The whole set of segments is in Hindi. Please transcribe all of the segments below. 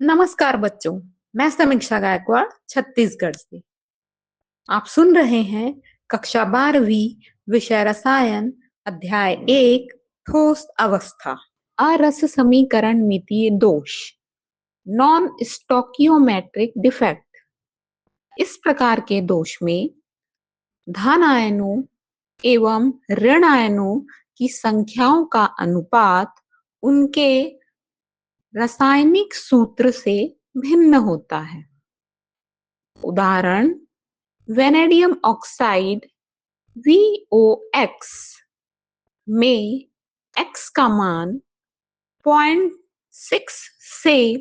नमस्कार बच्चों, मैं समीक्षा गायकवाड़ छत्तीसगढ़ से। आप सुन रहे हैं कक्षा 12वीं विषय रसायन अध्याय 1 ठोस अवस्था। अरस समीकरण मितीय दोष नॉन स्टोकियोमेट्रिक डिफेक्ट। इस प्रकार के दोष में धन आयनों एवं ऋण आयनों की संख्याओं का अनुपात उनके रासायनिक सूत्र से भिन्न होता है। उदाहरण वेनेडियम ऑक्साइड VOX में X का मान 0.6 से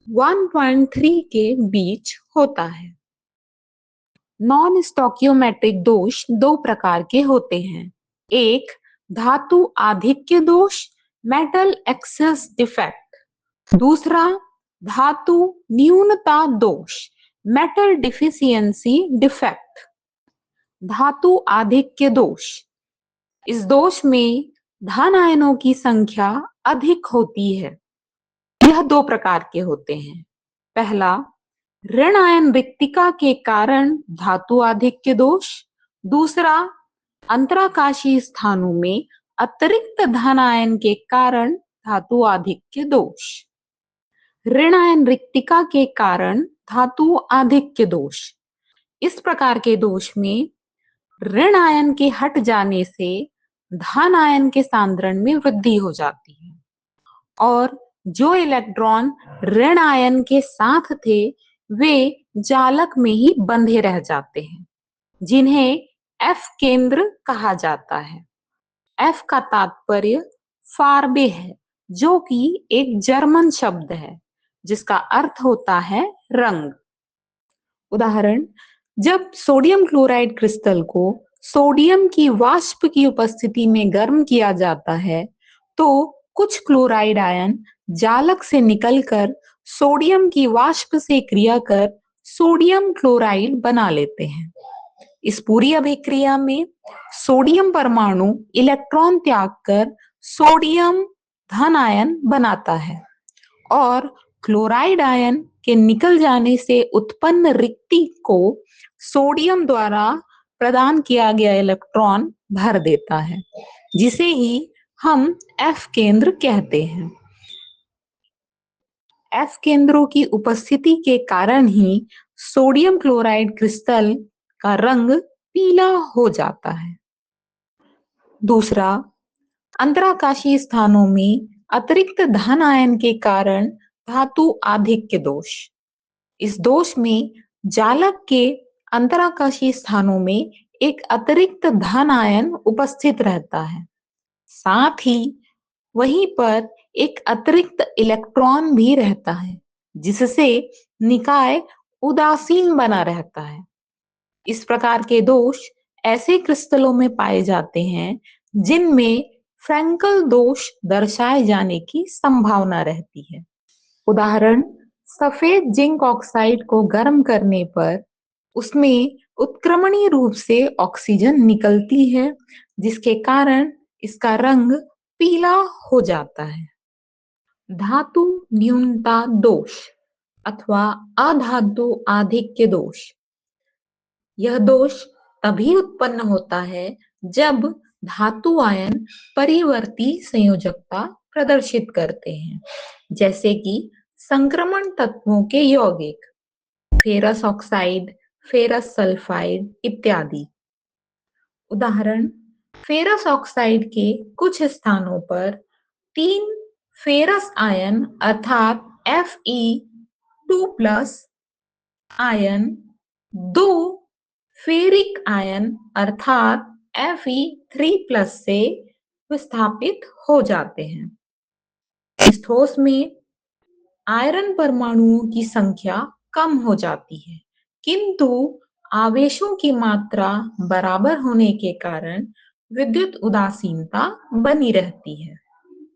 1.3 के बीच होता है। नॉन स्टोकियोमेट्रिक दोष दो प्रकार के होते हैं। एक धातु आधिक्य दोष मेटल एक्सेस डिफेक्ट, दूसरा धातु न्यूनता दोष मेटल डिफिशियंसी डिफेक्ट। धातु आधिक्य दोष, इस दोष में धन आयनों की संख्या अधिक होती है। यह दो प्रकार के होते हैं। पहला ऋण आयन रिक्तिका के कारण धातु आधिक्य दोष, दूसरा अंतराकाशीय स्थानों में अतिरिक्त धन आयन के कारण धातु आधिक्य दोष। ऋण आयन रिक्तिका के कारण धातु आधिक्य दोष, इस प्रकार के दोष में ऋण आयन के हट जाने से धन आयन के सांद्रण में वृद्धि हो जाती है और जो इलेक्ट्रॉन ऋण आयन के साथ थे वे जालक में ही बंधे रह जाते हैं, जिन्हें एफ केंद्र कहा जाता है। एफ का तात्पर्य फार्बे है, जो कि एक जर्मन शब्द है जिसका अर्थ होता है रंग। उदाहरण, जब सोडियम क्लोराइड क्रिस्टल को सोडियम की वाष्प की उपस्थिति में गर्म किया जाता है तो कुछ क्लोराइड आयन जालक से निकलकर सोडियम की वाष्प से क्रिया कर सोडियम क्लोराइड बना लेते हैं। इस पूरी अभिक्रिया में सोडियम परमाणु इलेक्ट्रॉन त्याग कर सोडियम धन आयन बनाता है और क्लोराइड आयन के निकल जाने से उत्पन्न रिक्ति को सोडियम द्वारा प्रदान किया गया इलेक्ट्रॉन भर देता है, जिसे ही हम एफ केंद्र कहते हैं। एफ केंद्रों की उपस्थिति के कारण ही सोडियम क्लोराइड क्रिस्टल का रंग पीला हो जाता है। दूसरा, अंतराकाशीय स्थानों में अतिरिक्त धन आयन के कारण धातु आधिक्य दोष। इस दोष में जालक के अंतराकाशीय स्थानों में एक अतिरिक्त धन आयन उपस्थित रहता है, साथ ही वहीं पर एक अतिरिक्त इलेक्ट्रॉन भी रहता है, जिससे निकाय उदासीन बना रहता है। इस प्रकार के दोष ऐसे क्रिस्टलों में पाए जाते हैं जिनमें फ्रैंकल दोष दर्शाए जाने की संभावना रहती है। उदाहरण, सफेद जिंक ऑक्साइड को गर्म करने पर उसमें उत्क्रमणीय रूप से ऑक्सीजन निकलती है, जिसके कारण इसका रंग पीला हो जाता है। धातु न्यूनता दोष अथवा अधातु आधिक्य दोष, यह दोष तभी उत्पन्न होता है जब धातु आयन परिवर्ती संयोजकता प्रदर्शित करते हैं, जैसे कि संक्रमण तत्वों के यौगिक फेरस ऑक्साइड, फेरस सल्फाइड इत्यादि। उदाहरण, फेरस ऑक्साइड के कुछ स्थानों पर 3 फेरस आयन अर्थात Fe2+ आयन, 2 फेरिक आयन अर्थात Fe3+ से विस्थापित हो जाते हैं। इस ठोस में आयरन परमाणुओं की संख्या कम हो जाती है, किंतु आवेशों की मात्रा बराबर होने के कारण विद्युत उदासीनता बनी रहती है।